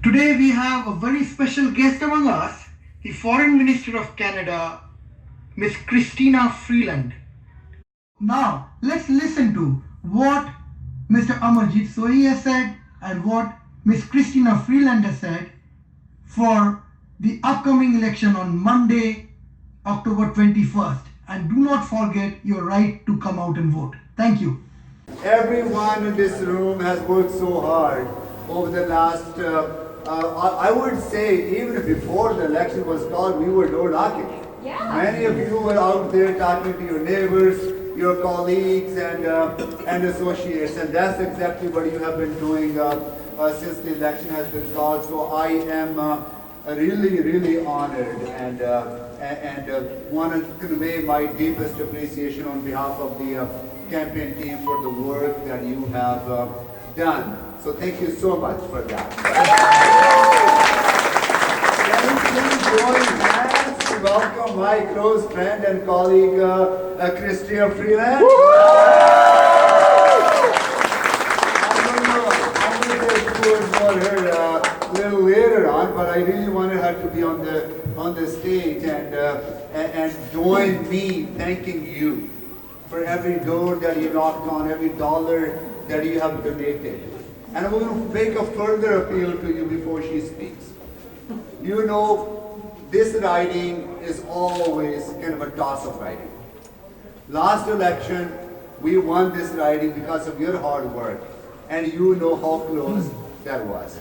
Today we have a very special guest among us, the Foreign Minister of Canada, Miss Chrystia Freeland. Now, let's listen to what Mr. Amarjit Sohi has said and what Miss Chrystia Freeland has said for the upcoming election on Monday, October 21st. And do not forget your right to come out and vote. Thank you. Everyone in this room has worked so hard over the last, I would say even before the election was called, we were door knocking. Yeah. Many of you were out there talking to your neighbors, your colleagues and associates, and that's exactly what you have been doing since the election has been called. So I am really honored and want to convey my deepest appreciation on behalf of the campaign team for the work that you have done. So thank you so much for that. Can you please join hands to welcome my close friend and colleague Chrystia Freeland? I'm going to say towards for her a little later on, but I really wanted her to be on the stage and join me thanking you for every door that you knocked on, every dollar that you have donated. And I'm going to make a further appeal to you before she speaks. You know, this riding is always kind of a toss-up riding. Last election, we won this riding because of your hard work, and you know how close that was.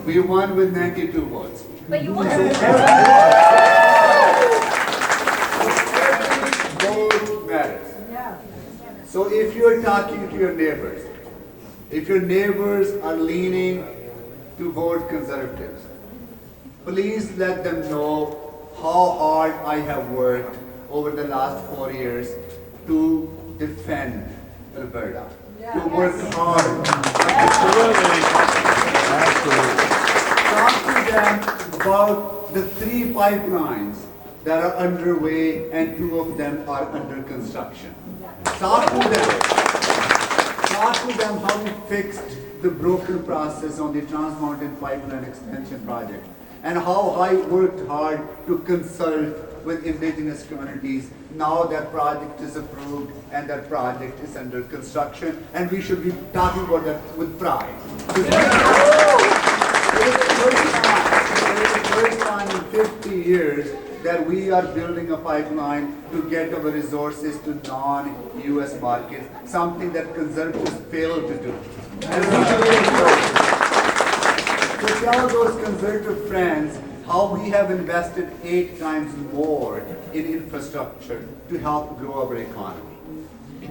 We won with 92 votes. But you won. Every vote matters. So if you're talking to your neighbors, if your neighbors are leaning to vote Conservatives, please let them know how hard I have worked over the last 4 years to defend Alberta, to work hard. Talk to them about the 3 pipelines that are underway and 2 of them are under construction. Talk to them how we fixed the broken process on the Trans Mountain Pipeline Extension project and how I worked hard to consult with indigenous communities. Now that project is approved and that project is under construction, and we should be talking about that with pride. It is the first time in 50 years that we are building a pipeline to get our resources to non-US markets, something that Conservatives failed to do. And we should be encouraged to tell those Conservative friends how we have invested 8 times more in infrastructure to help grow our economy.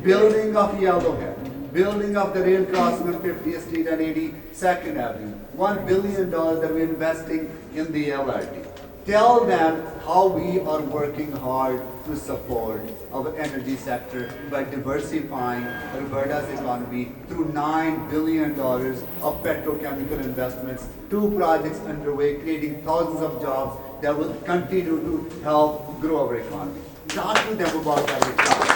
Building of Yellowhead, building of the rail crossing of 50th Street and 82nd Avenue, $1 billion that we're investing in the LRT. Tell them how we are working hard to support our energy sector by diversifying Alberta's economy through $9 billion of petrochemical investments, 2 projects underway, creating thousands of jobs that will continue to help grow our economy. Talk to them about that economy.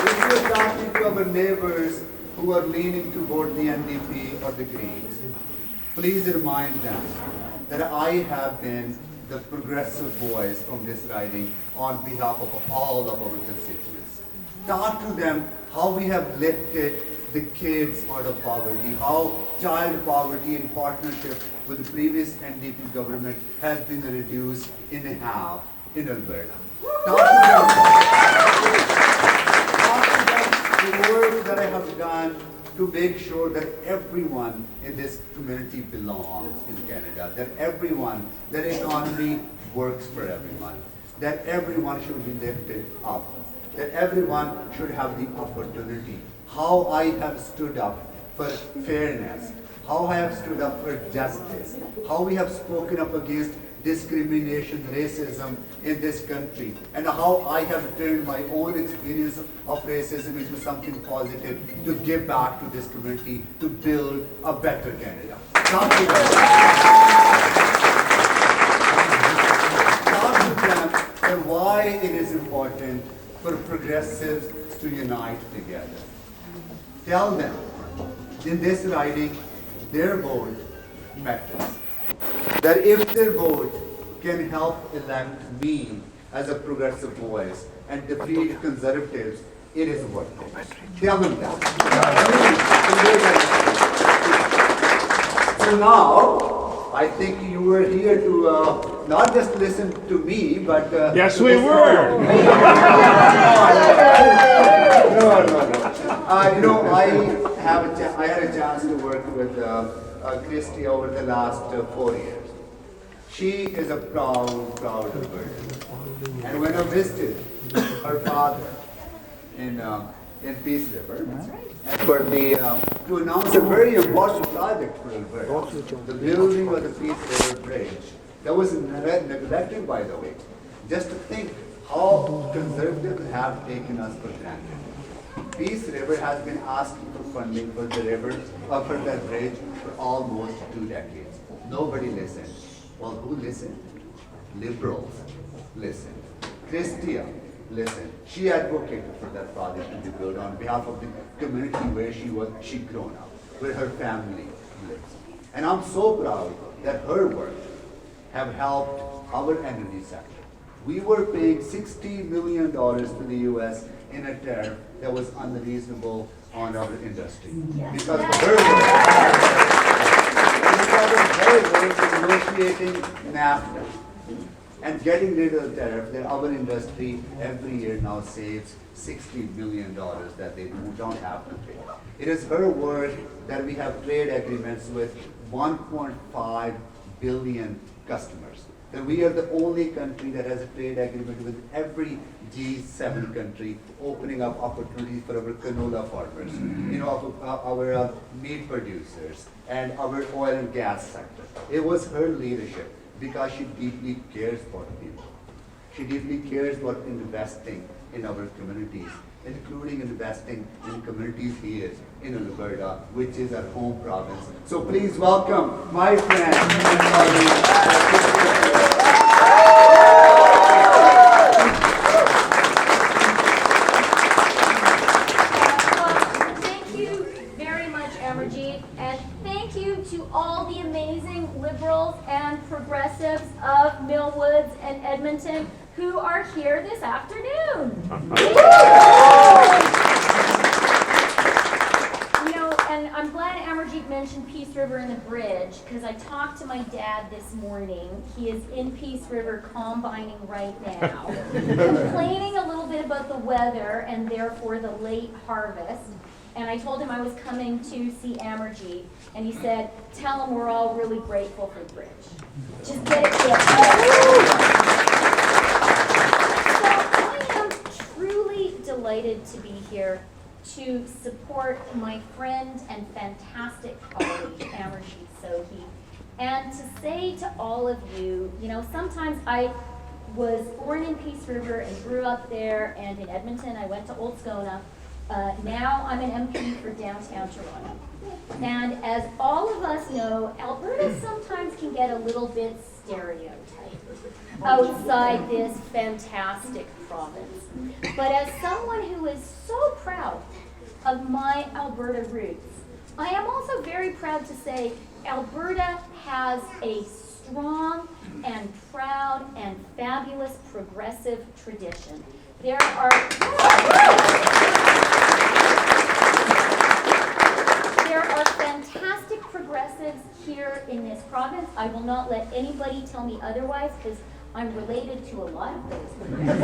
If you're talking to our neighbors who are leaning to vote the NDP or the Greens, please remind them that I have been the progressive voice from this riding on behalf of all of our constituents. Talk to them how we have lifted the kids out of poverty, how child poverty in partnership with the previous NDP government has been reduced in half in Alberta. Talk to them the work that I have done to make sure that everyone in this community belongs in Canada, that economy works for everyone, that everyone should be lifted up, that everyone should have the opportunity. How I have stood up for fairness, how I have stood up for justice, how we have spoken up against discrimination, racism in this country, and how I have turned my own experience of racism into something positive to give back to this community, to build a better Canada. Talk to them and why it is important for progressives to unite together. Tell them, in this riding, their vote matters. That if their vote can help elect me as a progressive voice and defeat conservatives, it is worth it. Tell them that. So now, I think you were here to not just listen to me, but yes, we were. No. I had a chance to work with Chrystia over the last 4 years. She is a proud Albertan. And when I visited her father in Peace River, for to announce a very important project for Alberta, the building of the Peace River Bridge. That was neglected, by the way. Just to think how conservatives have taken us for granted. Peace River has been asking for funding for the river, for that bridge, for almost 2 decades. Nobody listened. Well, who listened? Liberals listened. Chrystia listened. She advocated for that project to be built on behalf of the community where she grown up, where her family lives. And I'm so proud that her work have helped our energy sector. We were paying $60 million to the U.S. in a tariff that was unreasonable on our industry. Because of her work. Because of her work in negotiating NAFTA and getting rid of the tariff, that our industry every year now saves $60 million that they don't have to pay. It is her work that we have trade agreements with 1.5 billion customers. That we are the only country that has a trade agreement with every G7 country, opening up opportunities for our canola farmers, our meat producers, and our oil and gas sector. It was her leadership because she deeply cares about people. She deeply cares about investing in our communities, including investing in communities here in Alberta, which is our home province. So please welcome my friend and colleague. Thank you very much, Amarjeet, and thank you to all the amazing liberals and progressives of Millwoods and Edmonton who are here this afternoon. And I'm glad Amarjeet mentioned Peace River and the bridge, because I talked to my dad this morning. He is in Peace River combining right now, complaining a little bit about the weather and therefore the late harvest. And I told him I was coming to see Amarjeet, and he said, tell him we're all really grateful for the bridge. Just get it done. So I am truly delighted to be here to support my friend and fantastic colleague, Amarjeet Sohi, and to say to all of you, sometimes I was born in Peace River and grew up there, and in Edmonton I went to Old Scona. Now I'm an MP for downtown Toronto. And as all of us know, Alberta sometimes can get a little bit stereotyped outside this fantastic province. But as someone who is so proud of my Alberta roots, I am also very proud to say Alberta has a strong and proud and fabulous progressive tradition. There are fantastic progressives here in this province. I will not let anybody tell me otherwise, because I'm related to a lot of those progressives.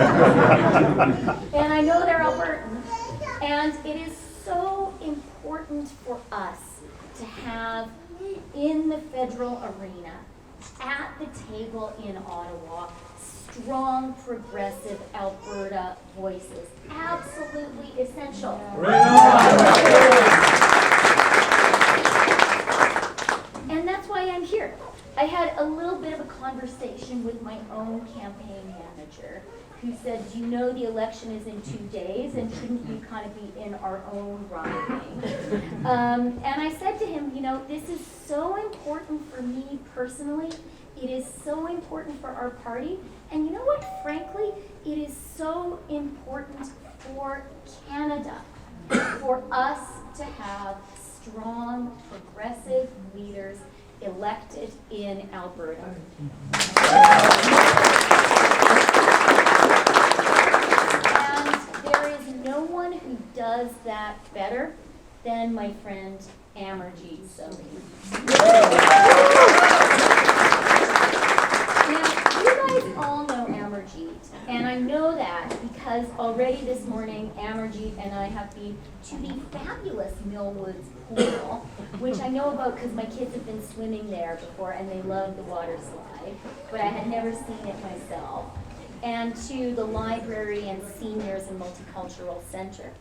And I know they're Albertans. And it is so important for us to have in the federal arena, at the table in Ottawa, strong progressive Alberta voices. Absolutely essential. And that's why I'm here. I had a little bit of a conversation with my own campaign manager, who said, do you know the election is in 2 days, and shouldn't you kind of be in our own riding? And I said to him, this is so important for me personally. It is so important for our party. And you know what? Frankly, it is so important for Canada, for us to have strong, progressive leaders elected in Alberta. And there is no one who does that better than my friend Amarji. So, now you guys all know Amarji, and I know that because already this morning Amarji and I have been to the fabulous Millwoods pool, which I know about because my kids have been swimming there before and they love the water slide, but I had never seen it myself, and to the library and seniors and multicultural center.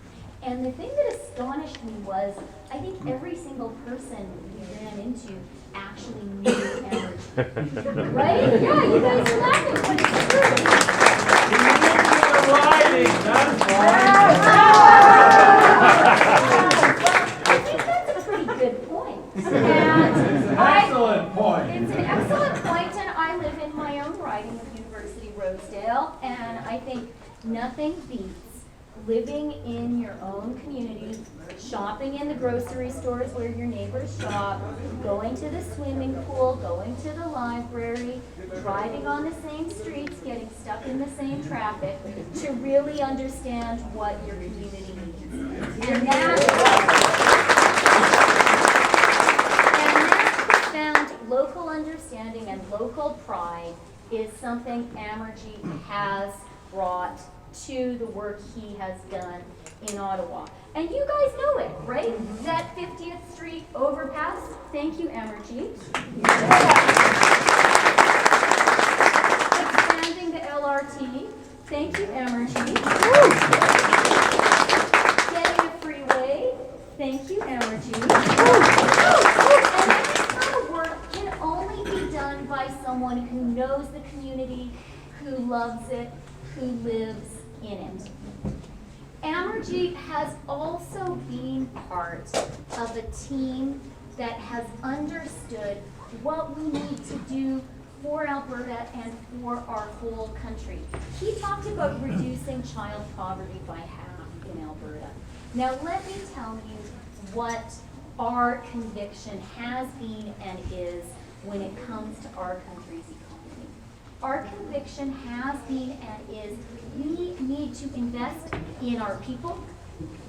And the thing that astonished me was, I think every single person we ran into actually knew Amarji. Right? Yeah, you guys are laughing, but it's true. I think that's a pretty good point. It's an excellent point. It's an excellent point, and I live in my own riding of University-Rosedale, and I think nothing beats living in your own community, shopping in the grocery stores where your neighbors shop, going to the swimming pool, going to the library, driving on the same streets, getting stuck in the same traffic, to really understand what your community needs. And that profound local understanding and local pride is something Amarji has brought to the work he has done in Ottawa. And you guys know it, right? That 50th Street overpass. Thank you, Amarji. Expanding the LRT. Thank you, Amarji. Getting a freeway. Thank you, Amarji. And that kind of work can only be done by someone who knows the community, who loves it, who lives in it. Amarji has also been part of a team that has understood what we need to do for Alberta and for our whole country. He talked about reducing child poverty by half in Alberta. Now let me tell you what our conviction has been and is when it comes to our country's economy. Our conviction has been and is we need to invest in our people,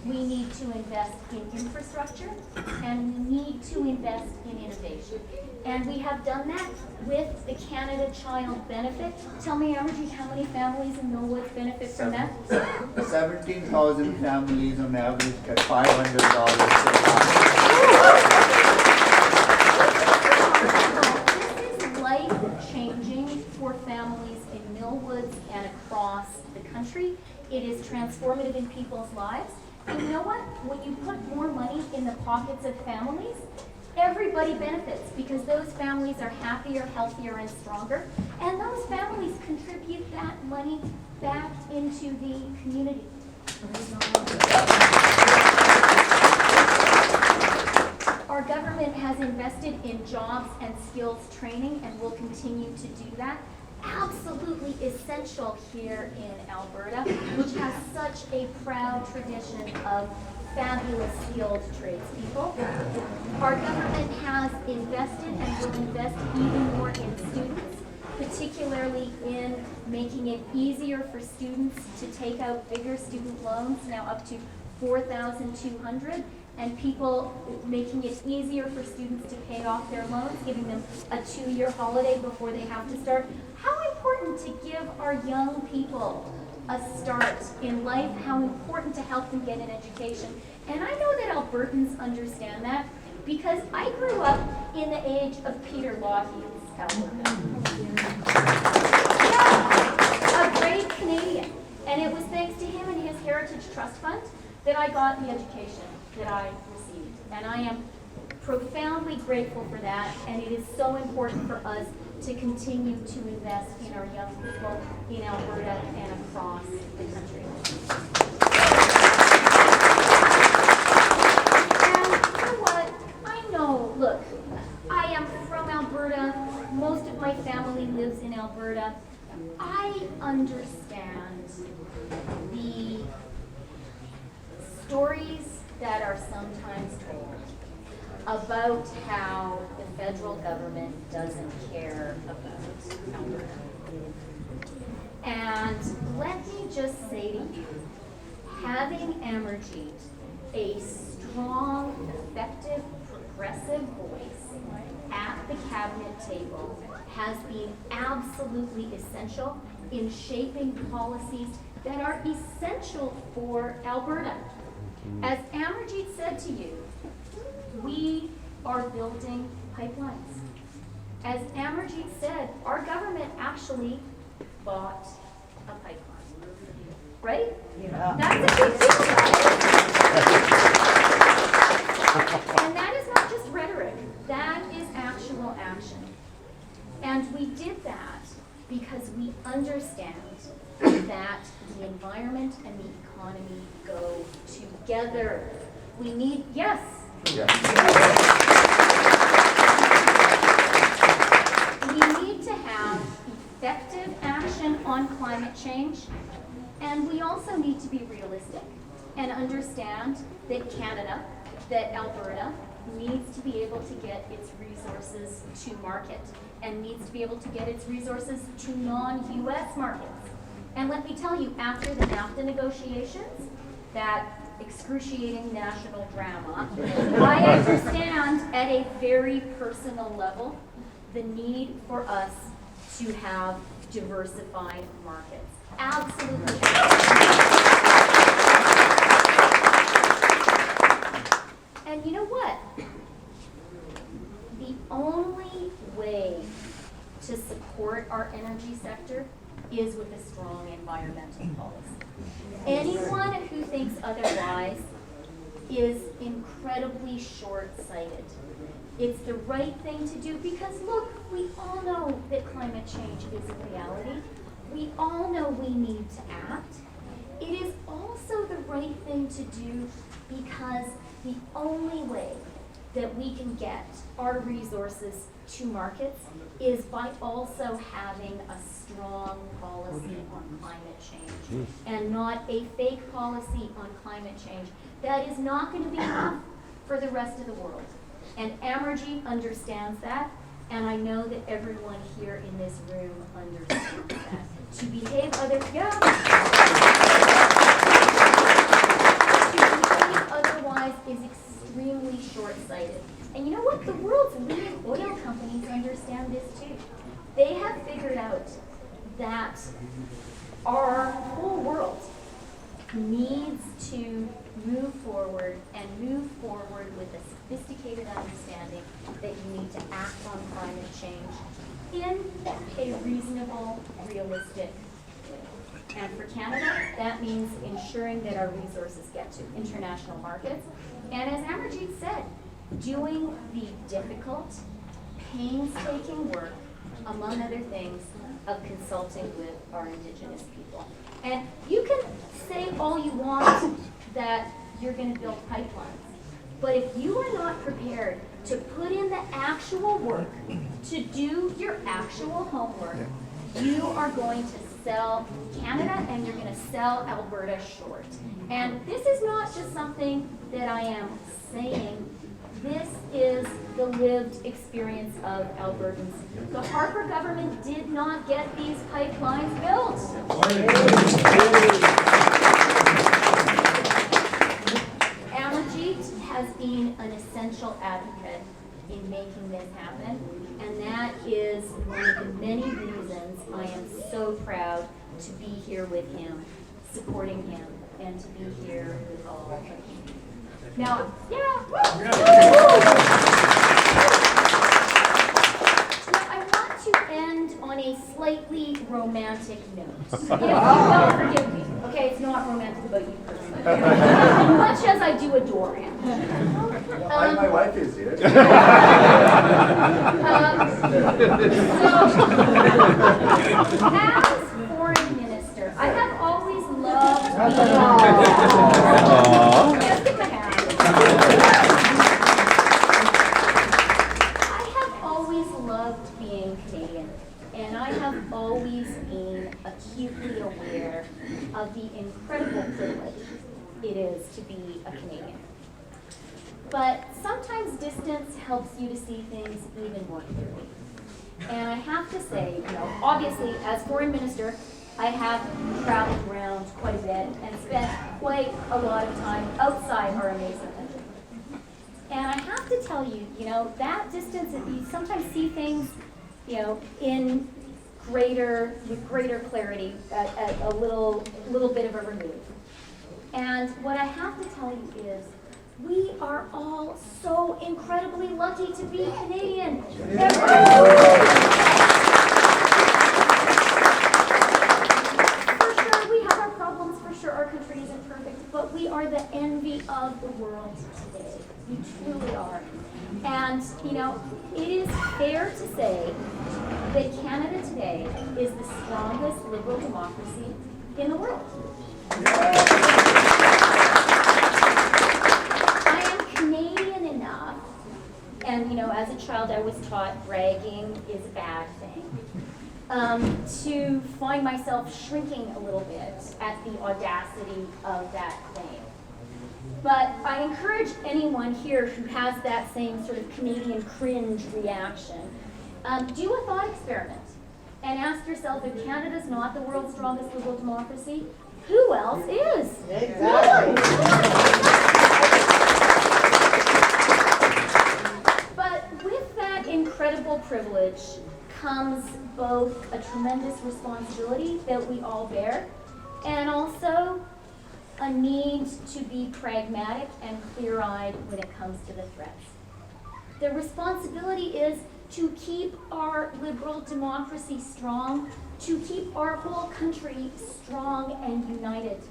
we need to invest in infrastructure, and we need to invest in innovation. And we have done that with the Canada Child Benefit. Tell me, Amarji, how many families in Millwoods benefit from that? 17,000 families on average get $500 This is life-changing for families in Millwoods and across the country. It is transformative in people's lives. And you know what? When you put more money in the pockets of families, everybody benefits because those families are happier, healthier, and stronger. And those families contribute that money back into the community. Our government has invested in jobs and skills training and will continue to do that. Absolutely essential here in Alberta, which has such a proud tradition of fabulous skilled tradespeople. Our government has invested and will invest even more in students, particularly in making it easier for students to take out bigger student loans, now up to $4,200, and people making it easier for students to pay off their loans, giving them a 2-year holiday before they have to start. How important to give our young people a start in life, how important to help them get an education. And I know that Albertans understand that because I grew up in the age of Peter Lougheed's Alberta. Yeah, a great Canadian. And it was thanks to him and his Heritage Trust Fund that I got the education that I received. And I am profoundly grateful for that, and it is so important for us to continue to invest in our young people in Alberta and across the country. And you know what? I know, look, I am from Alberta. Most of my family lives in Alberta. I understand the stories that are sometimes told. about how the federal government doesn't care about Alberta. And let me just say to you, having Amarjeet, a strong, effective, progressive voice at the cabinet table, has been absolutely essential in shaping policies that are essential for Alberta. As Amarjeet said to you, we are building pipelines. As Amarjeet said, our government actually bought a pipeline, right? Yeah. That's a big deal. And that is not just rhetoric, that is actual action. And we did that because we understand that the environment and the economy go together. We need, yes. Yeah. We need to have effective action on climate change, and we also need to be realistic and understand that Canada, that Alberta, needs to be able to get its resources to market and needs to be able to get its resources to non-US markets. And let me tell you, after the NAFTA negotiations, that excruciating national drama, I understand at a very personal level the need for us to have diversified markets. Absolutely. And you know what? The only way to support our energy sector is with a strong environmental policy. Anyone who thinks otherwise is incredibly short-sighted. It's the right thing to do because, look, we all know that climate change is a reality. We all know we need to act. It is also the right thing to do because the only way that we can get our resources to markets is by also having a strong policy on climate change and not a fake policy on climate change that is not going to be enough for the rest of the world. And Amarjeet understands that, and I know that everyone here in this room understands that. To behave otherwise is extremely short-sighted. And you know what? The world's leading oil companies understand this too. They have figured out that our whole world needs to move forward with a sophisticated understanding that you need to act on climate change in a reasonable, realistic way. And for Canada, that means ensuring that our resources get to international markets. And as Amarjeet said, doing the difficult, painstaking work, among other things, of consulting with our Indigenous people. And you can say all you want that you're going to build pipelines, but if you are not prepared to put in the actual work, to do your actual homework, you are going to sell Canada and you're going to sell Alberta short. And this is not just something that I am saying. This is the lived experience of Albertans. The Harper government did not get these pipelines built. Amarjeet has been an essential advocate in making this happen, and that is one of the many reasons I am so proud to be here with him, supporting him, and to be here with all of you. Now, I want to end on a slightly romantic note. If you will forgive me. Okay, it's not romantic about you personally. Much as I do adore him. My wife is here. So, as foreign minister, I have always loved Just give my hand. I have always loved being Canadian, and I have always been acutely aware of the incredible privilege it is to be a Canadian. But sometimes distance helps you to see things even more clearly. And I have to say, obviously, as foreign minister, I have traveled around quite a bit and spent quite a lot of time outside our amazing country. And I have to tell you, that distance, you sometimes see things, in with greater clarity at a little bit of a remove. And what I have to tell you is, we are all so incredibly lucky to be Canadian. For sure, we have our problems. For sure, our country isn't perfect, but we are the envy of the world today. We truly are. And, it is fair to say that Canada today is the strongest liberal democracy in the world. Canadian enough, and as a child I was taught bragging is a bad thing, to find myself shrinking a little bit at the audacity of that claim. But I encourage anyone here who has that same sort of Canadian cringe reaction, do a thought experiment and ask yourself, if Canada's not the world's strongest liberal democracy, who else is? Exactly. Incredible privilege comes both a tremendous responsibility that we all bear, and also a need to be pragmatic and clear-eyed when it comes to the threats. The responsibility is to keep our liberal democracy strong, to keep our whole country strong and united.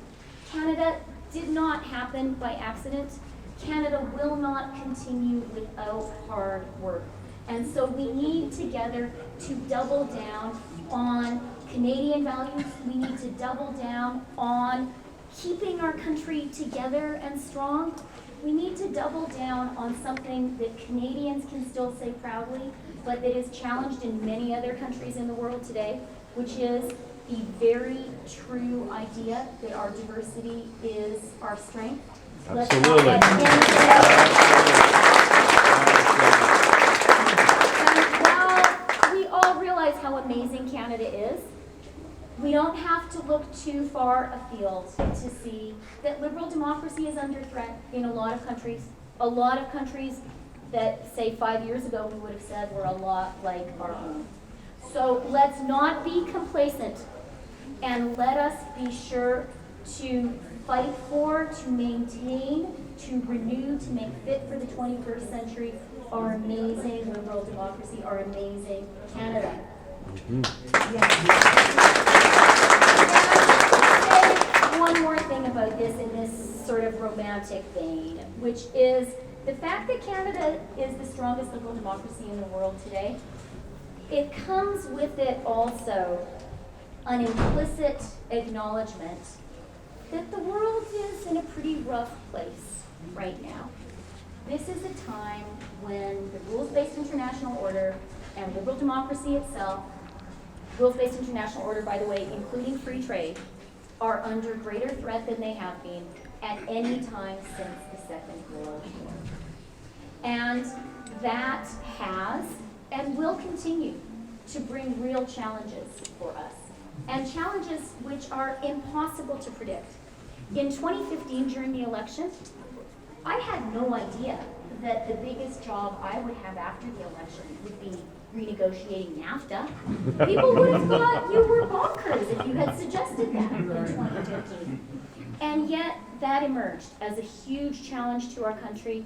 Canada did not happen by accident. Canada will not continue without hard work. And so we need together to double down on Canadian values. We need to double down on keeping our country together and strong. We need to double down on something that Canadians can still say proudly, but that is challenged in many other countries in the world today, which is the very true idea that our diversity is our strength. Absolutely. How amazing Canada is, we don't have to look too far afield to see that liberal democracy is under threat in a lot of countries. A lot of countries that, say, 5 years ago we would have said were a lot like our own. So let's not be complacent, and let us be sure to fight for, to maintain, to renew, to make fit for the 21st century our amazing liberal democracy, our amazing Canada. One more thing about this in this sort of romantic vein, which is the fact that Canada is the strongest liberal democracy in the world today. It comes with it also an implicit acknowledgement that the world is in a pretty rough place right now. This is a time when the rules-based international order and liberal democracy itself, rules-based international order, by the way, including free trade, are under greater threat than they have been at any time since the Second World War. And that has and will continue to bring real challenges for us, and challenges which are impossible to predict. In 2015, during the election, I had no idea that the biggest job I would have after the election would be renegotiating NAFTA. People would have thought you were bonkers if you had suggested that in 2015. And yet, that emerged as a huge challenge to our country,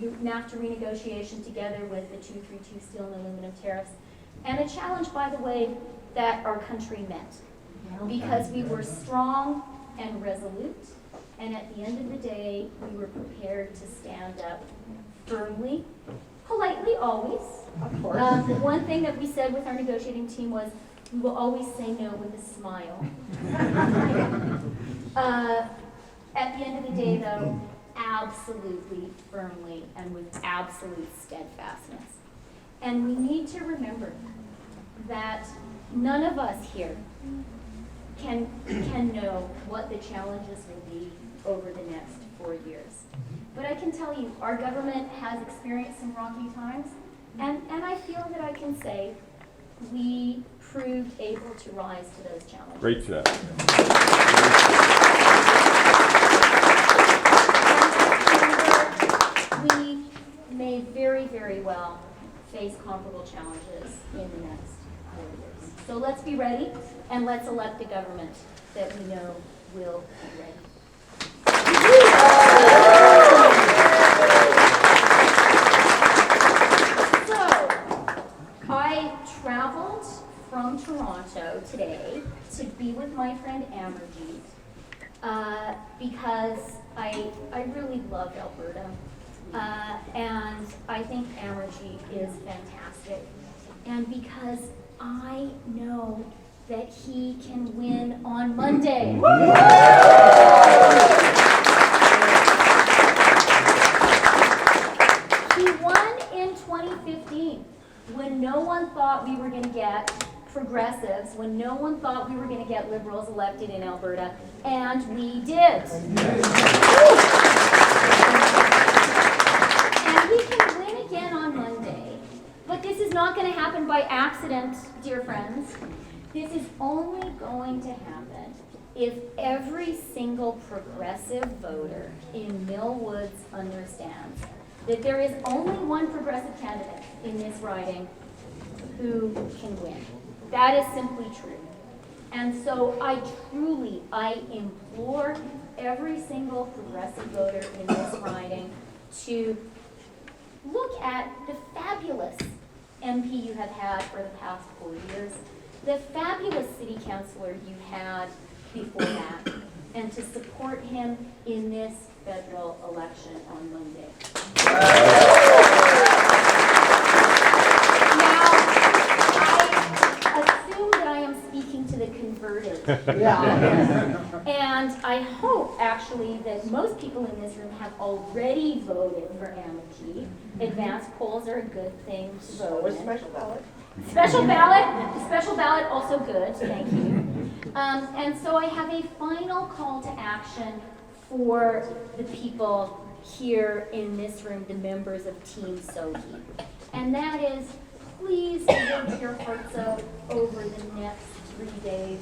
NAFTA renegotiation together with the 232 steel and aluminum tariffs, and a challenge, by the way, that our country met, because we were strong and resolute, and at the end of the day, we were prepared to stand up firmly, politely always. Of course. One thing that we said with our negotiating team was, we will always say no with a smile. At the end of the day, though, absolutely firmly and with absolute steadfastness. And we need to remember that none of us here can know what the challenges will be over the next 4 years. But I can tell you, our government has experienced some rocky times, and I feel that I can say we proved able to rise to those challenges. Great job. We may very, very well face comparable challenges in the next 4 years. So let's be ready, and let's elect a government that we know will be ready. So, I traveled from Toronto today to be with my friend Amarjeet because I really love Alberta. And I think Amarjeet is fantastic. And because I know that he can win on Monday. He won in 2015 when no one thought we were going to get progressives, when no one thought we were going to get Liberals elected in Alberta, and we did. And he can win again on Monday, but this is not going to happen by accident, dear friends. This is only going to happen if every single progressive voter in Mill Woods understands that there is only one progressive candidate in this riding who can win. That is simply true. And so I implore every single progressive voter in this riding to look at the fabulous MP you have had for the past 4 years, the fabulous city councillor you had before that, and to support him in this federal election on Monday. Now, I assume that I am speaking to the converted. And I hope, actually, that most people in this room have already voted for Amarjeet. Advanced polls are a good thing to vote in. Special ballot. Special ballot, also good, thank you. And so I have a final call to action for the people here in this room, the members of Team Sohi. And that is, please work your hearts out over the next 3 days.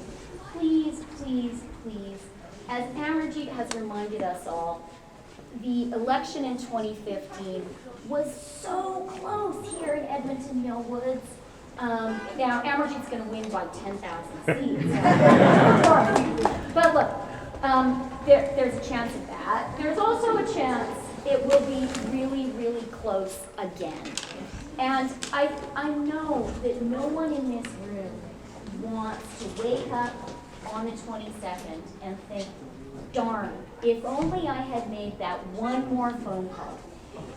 Please, please, please. As Amarjeet has reminded us all, the election in 2015 was so close here in Edmonton Mill Woods. Now, Amarjeet's going to win by 10,000 seats. But look, there's a chance of that. There's also a chance it will be really, really close again. And I know that no one in this room wants to wake up on the 22nd and think, darn, if only I had made that one more phone call.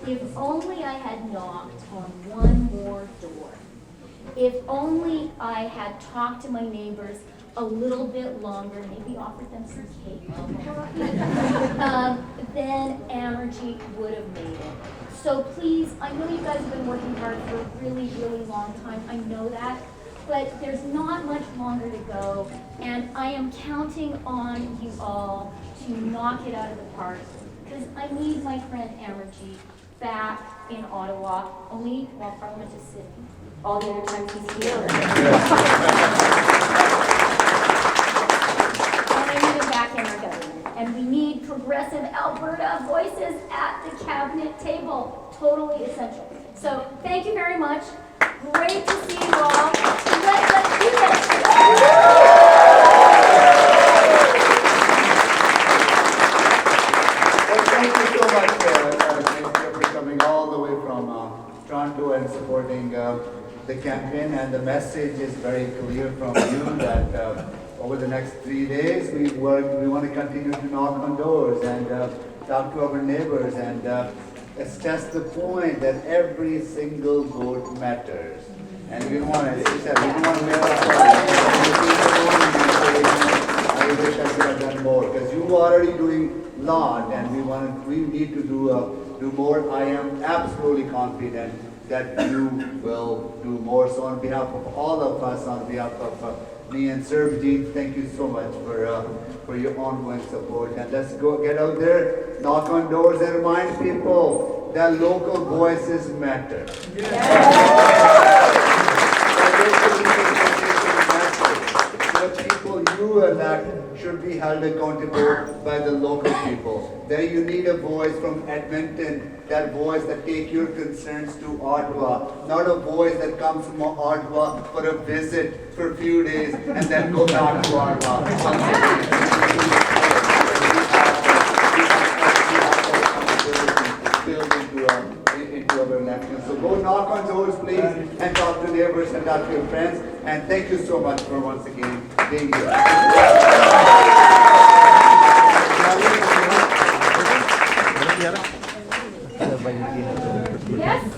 If only I had knocked on one more door. If only I had talked to my neighbors a little bit longer, maybe offered them some cake, then Amarjeet would have made it. So please, I know you guys have been working hard for a really, really long time. I know that. But there's not much longer to go, and I am counting on you all to knock it out of the park, because I need my friend Amarjeet back in Ottawa, only while Parliament is sitting. All the other times he's here. And I need him back in our government. And we need progressive Alberta voices at the cabinet table. Totally essential. So thank you very much. Great to see you all. Let's do this. Well, thank you so much, Chrystia, for coming all the way from Toronto and supporting the campaign. And the message is very clear from you that over the next 3 days we want to continue to knock on doors and talk to our neighbors and stress the point that every single vote matters. And we don't want to, as you said, we don't want to make I wish I could have done more, because you are already doing a lot, and we need to do more. I am absolutely confident that you will do more. So on behalf of all of us, on behalf of me and Sarabjit, thank you so much for your ongoing support. And let's go get out there knock on doors and remind people that local voices matter. The people you elect should be held accountable by the local people. Then you need a voice from Edmonton, that voice that take your concerns to Ottawa, not a voice that comes from Ottawa for a visit for a few days and then go back to Ottawa. Build into our elections. So go knock on doors, please, and talk to neighbors and talk to your friends. And thank you so much for once again being here. Yes.